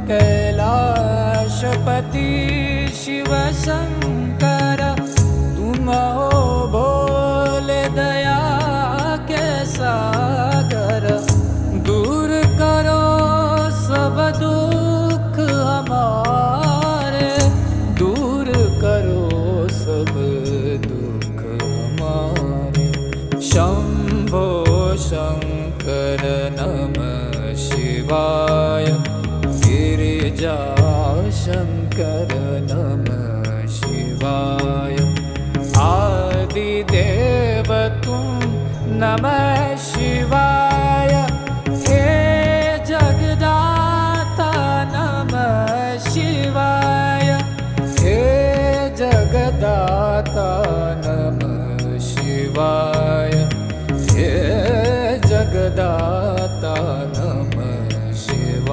कैलाशपति शिव शंकर, तुम हो भोले दया के सागर। दूर करो सब दुख हमारे, दूर करो सब दुख हमारे। शंभो शंकर नमः शिवाय, गिरिजा शंकर नमः शिवाय। आदिदेव तुम नमः